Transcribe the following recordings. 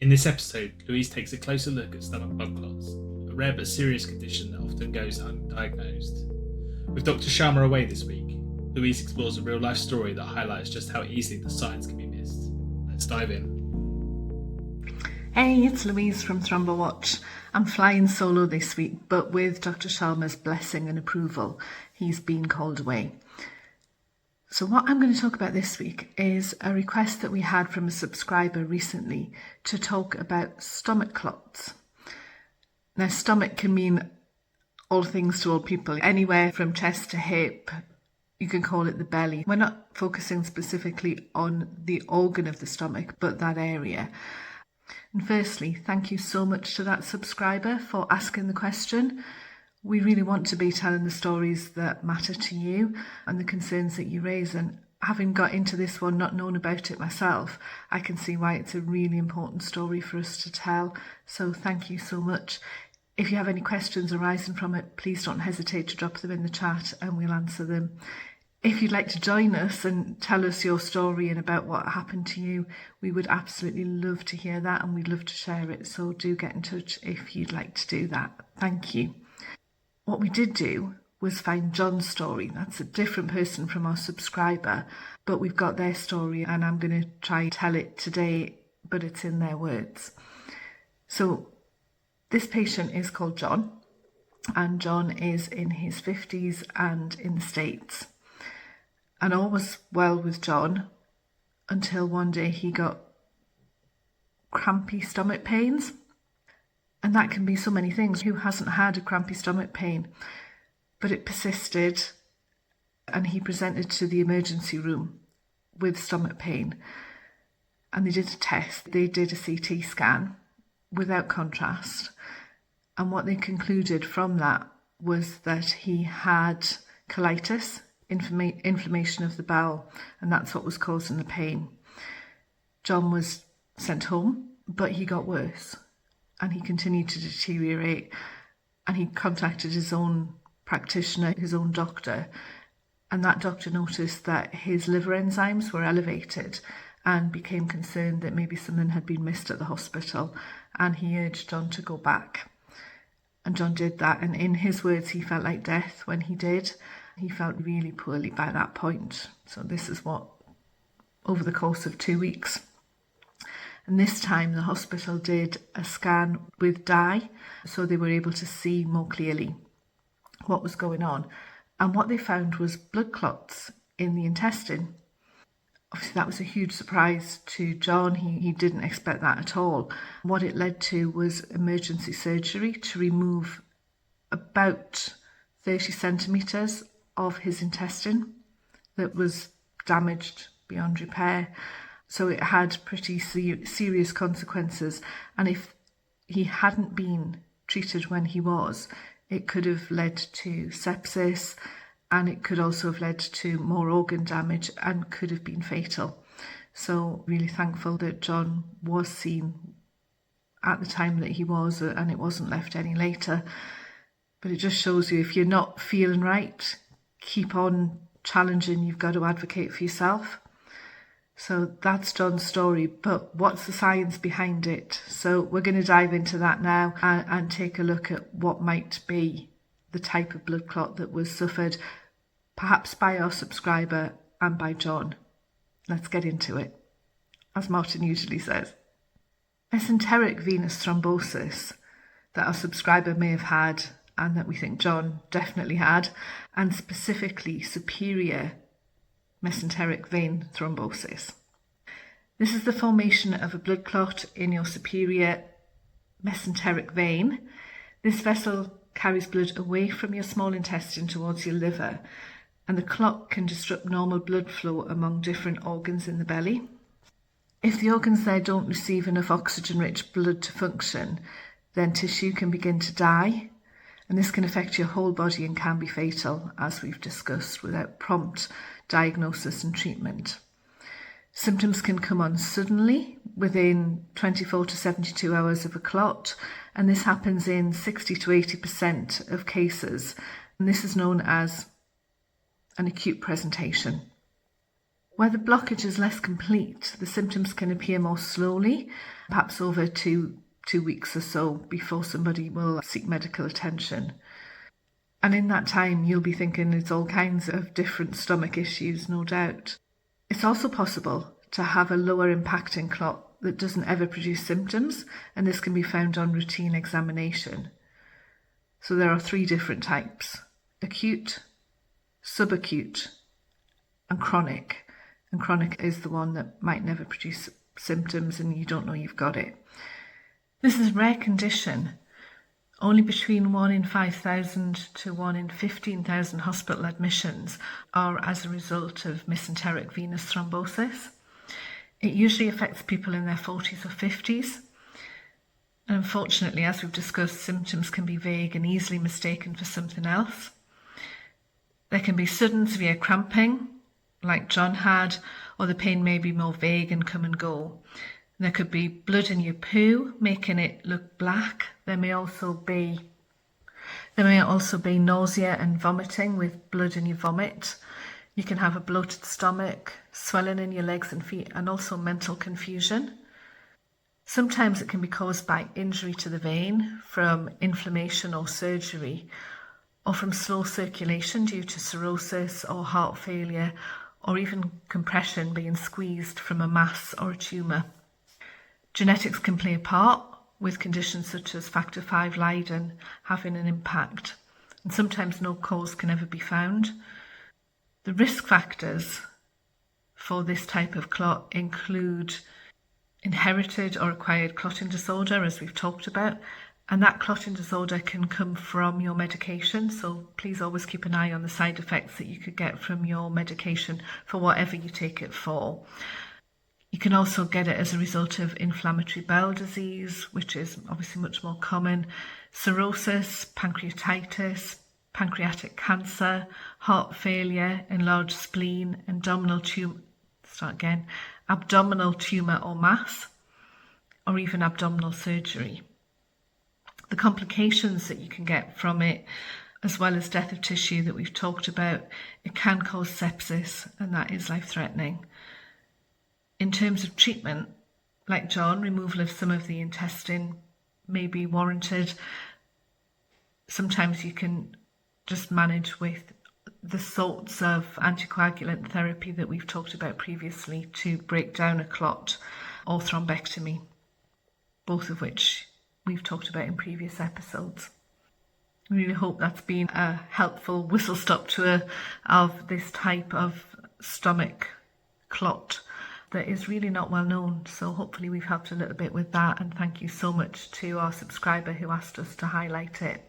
In this episode, Louise takes a closer look at stomach blood clots, a rare but serious condition that often goes undiagnosed. With Dr. Sharma away this week, Louise explores a real-life story that highlights just how easily the signs can be missed. Let's dive in. Hey, it's Louise from ThromboWatch. I'm flying solo this week, but with Dr. Sharma's blessing and approval, he's been called away. So what I'm going to talk about this week is a request that we had from a subscriber recently to talk about stomach clots. Now, stomach can mean all things to all people, anywhere from chest to hip. You can call it the belly. We're not focusing specifically on the organ of the stomach, but that area. And firstly, thank you so much to that subscriber for asking the question. We really want to be telling the stories that matter to you and the concerns that you raise. And having got into this one, not known about it myself, I can see why it's a really important story for us to tell. So thank you so much. If you have any questions arising from it, please don't hesitate to drop them in the chat and we'll answer them. If you'd like to join us and tell us your story and about what happened to you, we would absolutely love to hear that and we'd love to share it. So do get in touch if you'd like to do that. Thank you. What we did do was find John's story. That's a different person from our subscriber, but we've got their story and I'm going to try and tell it today, but it's in their words. So this patient is called John, and John is in his 50s and in the States. And all was well with John until one day he got crampy stomach pains. And that can be so many things. Who hasn't had a crampy stomach pain? But it persisted and he presented to the emergency room with stomach pain. And they did a test. They did a CT scan without contrast. And what they concluded from that was that he had colitis, inflammation of the bowel, and that's what was causing the pain. John was sent home, but he got worse. And he continued to deteriorate, and he contacted his own practitioner, his own doctor, and that doctor noticed that his liver enzymes were elevated and became concerned that maybe something had been missed at the hospital, and he urged John to go back. And John did that, and in his words, he felt like death when he did. He felt really poorly by that point. So this is what, over the course of 2 weeks. And this time the hospital did a scan with dye, so they were able to see more clearly what was going on. And what they found was blood clots in the intestine. Obviously that was a huge surprise to John. He didn't expect that at all. What it led to was emergency surgery to remove about 30 centimetres of his intestine that was damaged beyond repair. So it had pretty serious consequences. And if he hadn't been treated when he was, it could have led to sepsis, and it could also have led to more organ damage and could have been fatal. So really thankful that John was seen at the time that he was, and it wasn't left any later. But it just shows you, if you're not feeling right, keep on challenging. You've got to advocate for yourself. So that's John's story, but what's the science behind it? So we're going to dive into that now and take a look at what might be the type of blood clot that was suffered, perhaps by our subscriber and by John. Let's get into it. As Martin usually says, mesenteric venous thrombosis that our subscriber may have had and that we think John definitely had, and specifically superior mesenteric vein thrombosis. This is the formation of a blood clot in your superior mesenteric vein. This vessel carries blood away from your small intestine towards your liver, and the clot can disrupt normal blood flow among different organs in the belly. If the organs there don't receive enough oxygen-rich blood to function, then tissue can begin to die, and this can affect your whole body and can be fatal, as we've discussed, without prompt diagnosis and treatment. Symptoms can come on suddenly within 24 to 72 hours of a clot, and this happens in 60 to 80% of cases, and this is known as an acute presentation. Where the blockage is less complete, the symptoms can appear more slowly, perhaps over two weeks or so before somebody will seek medical attention. And in that time, you'll be thinking it's all kinds of different stomach issues, no doubt. It's also possible to have a lower impacting clot that doesn't ever produce symptoms, and this can be found on routine examination. So there are 3 different types: acute, subacute, and chronic. And chronic is the one that might never produce symptoms and you don't know you've got it. This is a rare condition. Only between 1 in 5,000 to 1 in 15,000 hospital admissions are as a result of mesenteric venous thrombosis. It usually affects people in their 40s or 50s. And unfortunately, as we've discussed, symptoms can be vague and easily mistaken for something else. There can be sudden severe cramping, like John had, or the pain may be more vague and come and go. There could be blood in your poo, making it look black. There may also be nausea and vomiting with blood in your vomit. You can have a bloated stomach, swelling in your legs and feet, and also mental confusion. Sometimes it can be caused by injury to the vein from inflammation or surgery, or from slow circulation due to cirrhosis or heart failure, or even compression being squeezed from a mass or a tumour. Genetics can play a part, with conditions such as Factor V Leiden having an impact, and sometimes no cause can ever be found. The risk factors for this type of clot include inherited or acquired clotting disorder, as we've talked about, and that clotting disorder can come from your medication, so please always keep an eye on the side effects that you could get from your medication for whatever you take it for. You can also get it as a result of inflammatory bowel disease, which is obviously much more common, cirrhosis, pancreatitis, pancreatic cancer, heart failure, enlarged spleen, abdominal tumour or mass, or even abdominal surgery. The complications that you can get from it, as well as death of tissue that we've talked about, it can cause sepsis, and that is life-threatening. In terms of treatment, like John, removal of some of the intestine may be warranted. Sometimes you can just manage with the sorts of anticoagulant therapy that we've talked about previously to break down a clot, or thrombectomy, both of which we've talked about in previous episodes. I really hope that's been a helpful whistle-stop tour of this type of stomach clot that is really not well known. So hopefully we've helped a little bit with that, and thank you so much to our subscriber who asked us to highlight it.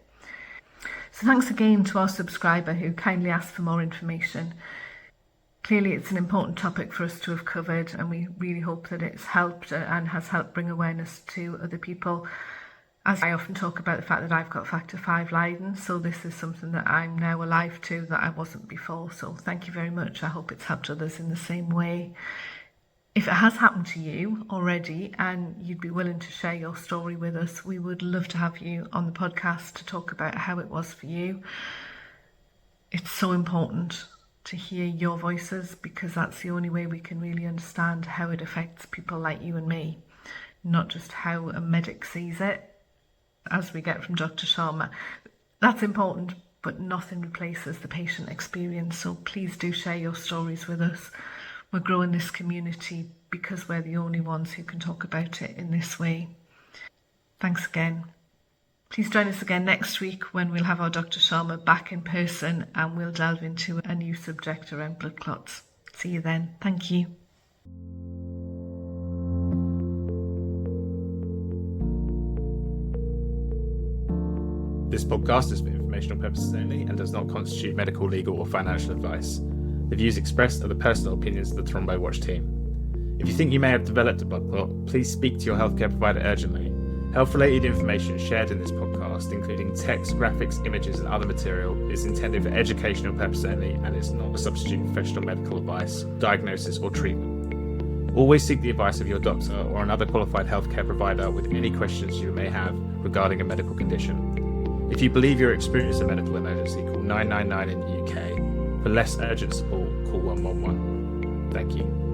So thanks again to our subscriber who kindly asked for more information. Clearly it's an important topic for us to have covered, and we really hope that it's helped and has helped bring awareness to other people. As I often talk about the fact that I've got Factor V Leiden, so this is something that I'm now alive to that I wasn't before. So thank you very much. I hope it's helped others in the same way. If it has happened to you already and you'd be willing to share your story with us, we would love to have you on the podcast to talk about how it was for you. It's so important to hear your voices, because that's the only way we can really understand how it affects people like you and me, not just how a medic sees it, as we get from Dr. Sharma. That's important, but nothing replaces the patient experience. So please do share your stories with us. We're growing this community because we're the only ones who can talk about it in this way. Thanks again. Please join us again next week when we'll have our Dr. Sharma back in person, and we'll delve into a new subject around blood clots. See you then. Thank you. This podcast is for informational purposes only and does not constitute medical, legal, or financial advice. The views expressed are the personal opinions of the ThromboWatch team. If you think you may have developed a blood clot, please speak to your healthcare provider urgently. Health-related information shared in this podcast, including text, graphics, images, and other material, is intended for educational purposes only and is not a substitute for professional medical advice, diagnosis, or treatment. Always seek the advice of your doctor or another qualified healthcare provider with any questions you may have regarding a medical condition. If you believe you're experiencing a medical emergency, call 999 in the UK. For less urgent support, call 111. Thank you.